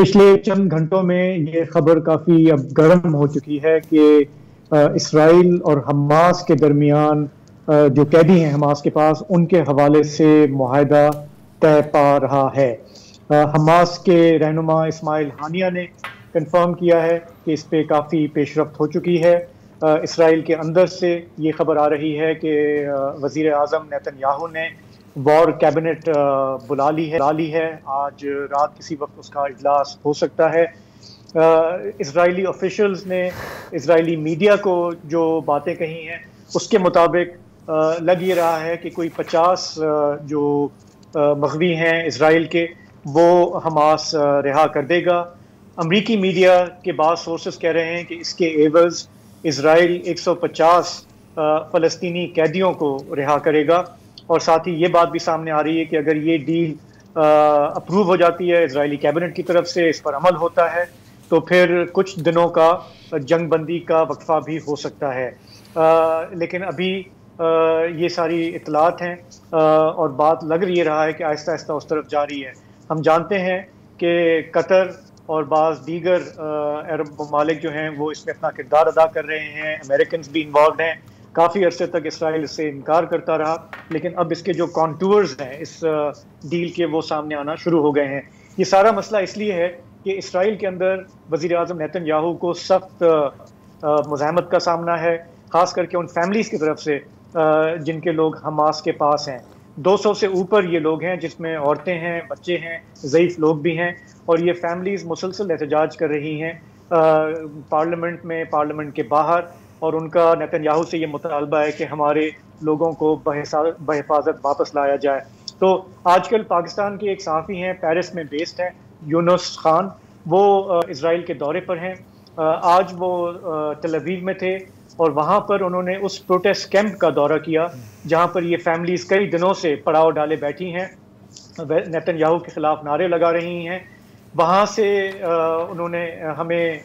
پچھلے چند گھنٹوں میں یہ خبر کافی اب گرم ہو چکی ہے کہ اسرائیل اور حماس کے درمیان جو قیدی ہیں حماس کے پاس ان کے حوالے سے معاہدہ طے پا رہا ہے۔ حماس کے رہنما اسماعیل ہانیہ نے کنفرم کیا ہے کہ اس پہ کافی پیش رفت ہو چکی ہے۔ اسرائیل کے اندر سے یہ خبر آ رہی ہے کہ وزیر اعظم نیتن یاہو نے وار کیبنٹ بلا لی ہے۔ آج رات کسی وقت اس کا اجلاس ہو سکتا ہے۔ اسرائیلی آفیشلز نے اسرائیلی میڈیا کو جو باتیں کہی ہیں اس کے مطابق لگ یہ رہا ہے کہ کوئی 50 جو مغوی ہیں اسرائیل کے وہ حماس رہا کر دے گا۔ امریکی میڈیا کے بعض سورسز کہہ رہے ہیں کہ اس کے عوض اسرائیل 150 فلسطینی قیدیوں کو رہا کرے گا، اور ساتھ ہی یہ بات بھی سامنے آ رہی ہے کہ اگر یہ ڈیل اپروو ہو جاتی ہے اسرائیلی کیبنٹ کی طرف سے، اس پر عمل ہوتا ہے، تو پھر کچھ دنوں کا جنگ بندی کا وقفہ بھی ہو سکتا ہے۔ لیکن ابھی یہ ساری اطلاعات ہیں اور بات لگ رہا ہے کہ آہستہ آہستہ اس طرف جاری ہے۔ ہم جانتے ہیں کہ قطر اور بعض دیگر عرب ممالک جو ہیں وہ اس میں اپنا کردار ادا کر رہے ہیں، امریکنز بھی انوالوڈ ہیں۔ کافی عرصے تک اسرائیل اس سے انکار کرتا رہا، لیکن اب اس کے جو کانٹورز ہیں اس ڈیل کے وہ سامنے آنا شروع ہو گئے ہیں۔ یہ سارا مسئلہ اس لیے ہے کہ اسرائیل کے اندر وزیر اعظم نیتن یاہو کو سخت مزاحمت کا سامنا ہے، خاص کر کے ان فیملیز کی طرف سے جن کے لوگ حماس کے پاس ہیں۔ 200 سے اوپر یہ لوگ ہیں، جس میں عورتیں ہیں، بچے ہیں، ضعیف لوگ بھی ہیں، اور یہ فیملیز مسلسل احتجاج کر رہی ہیں پارلیمنٹ میں، پارلیمنٹ کے باہر، اور ان کا نیتن یاہو سے یہ مطالبہ ہے کہ ہمارے لوگوں کو بحفاظت واپس لایا جائے۔ تو آج کل پاکستان کے ایک صحافی ہیں، پیرس میں بیسڈ ہیں، یونس خان، وہ اسرائیل کے دورے پر ہیں۔ آج وہ تل ابیب میں تھے اور وہاں پر انہوں نے اس پروٹیسٹ کیمپ کا دورہ کیا جہاں پر یہ فیملیز کئی دنوں سے پڑاؤ ڈالے بیٹھی ہیں، نیتن یاہو کے خلاف نعرے لگا رہی ہیں۔ وہاں سے انہوں نے ہمیں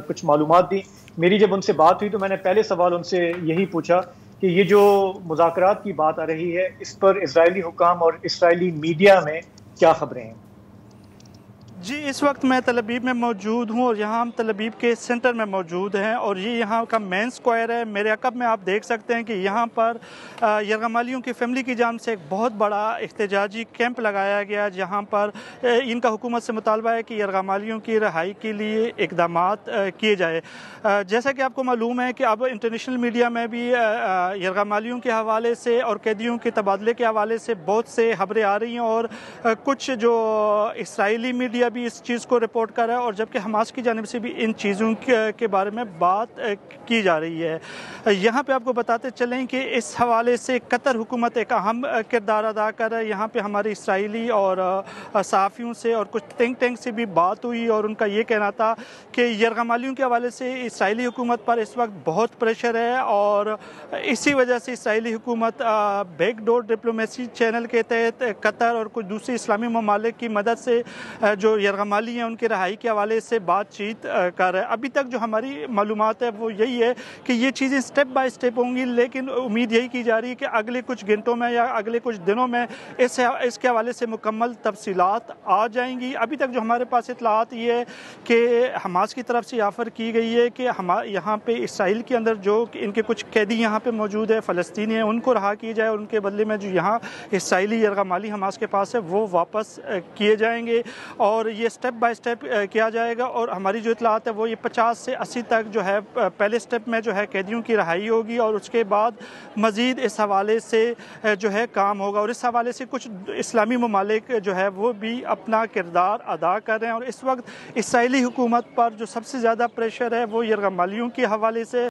کچھ معلومات دی۔ میری جب ان سے بات ہوئی تو میں نے پہلے سوال ان سے یہی پوچھا کہ یہ جو مذاکرات کی بات آ رہی ہے اس پر اسرائیلی حکام اور اسرائیلی میڈیا میں کیا خبریں ہیں؟ جی، اس وقت میں تل ابیب میں موجود ہوں اور یہاں ہم تل ابیب کے سینٹر میں موجود ہیں، اور یہ یہاں کا مین سکوائر ہے۔ میرے عقب میں آپ دیکھ سکتے ہیں کہ یہاں پر یرغمالیوں کی فیملی کی جانب سے ایک بہت بڑا احتجاجی کیمپ لگایا گیا، جہاں پر ان کا حکومت سے مطالبہ ہے کہ یرغمالیوں کی رہائی کے لیے اقدامات کیے جائے۔ جیسا کہ آپ کو معلوم ہے کہ اب انٹرنیشنل میڈیا میں بھی یرغمالیوں کے حوالے سے اور قیدیوں کے تبادلے کے حوالے سے بہت سے خبریں آ رہی ہیں، اور کچھ جو اسرائیلی میڈیا بھی اس چیز کو رپورٹ کر رہا ہے، اور جبکہ حماس کی جانب سے بھی ان چیزوں کے بارے میں بات کی جا رہی ہے۔ یہاں پہ آپ کو بتاتے چلیں کہ اس حوالے سے قطر حکومت ایک اہم کردار ادا کر رہا ہے۔ یہاں پہ ہمارے اسرائیلی اور صحافیوں سے اور کچھ تھنک ٹینک سے بھی بات ہوئی، اور ان کا یہ کہنا تھا کہ یرغمالیوں کے حوالے سے اسرائیلی حکومت پر اس وقت بہت پریشر ہے، اور اسی وجہ سے اسرائیلی حکومت بیک ڈور ڈپلومیسی چینل کے تحت قطر اور کچھ دوسری اسلامی ممالک کی مدد سے جو یرغمالی ہیں ان کے رہائی کے حوالے سے بات چیت کر رہا ہے۔ ابھی تک جو ہماری معلومات ہے وہ یہی ہے کہ یہ چیزیں سٹیپ بائی سٹیپ ہوں گی، لیکن امید یہی کی جا رہی ہے کہ اگلے کچھ گھنٹوں میں یا اگلے کچھ دنوں میں اس کے حوالے سے مکمل تفصیلات آ جائیں گی۔ ابھی تک جو ہمارے پاس اطلاعات یہ ہے کہ حماس کی طرف سے آفر کی گئی ہے کہ یہاں پہ اسرائیل کے اندر جو ان کے کچھ قیدی یہاں پہ موجود ہے، فلسطینی ہیں، ان کو رہا کیا جائے، اور ان کے بدلے میں جو یہاں اسرائیلی یرغمالی حماس کے پاس ہے وہ واپس کیے جائیں گے، اور یہ سٹیپ بائی سٹیپ کیا جائے گا۔ اور ہماری جو اطلاعات ہے وہ یہ 50 سے 80 تک جو ہے پہلے سٹیپ میں جو ہے قیدیوں کی رہائی ہوگی، اور اس کے بعد مزید اس حوالے سے جو ہے کام ہوگا، اور اس حوالے سے کچھ اسلامی ممالک جو ہے وہ بھی اپنا کردار ادا کر رہے ہیں۔ اور اس وقت اسرائیلی حکومت پر جو سب سے زیادہ پریشر ہے وہ یرغمالیوں کے حوالے سے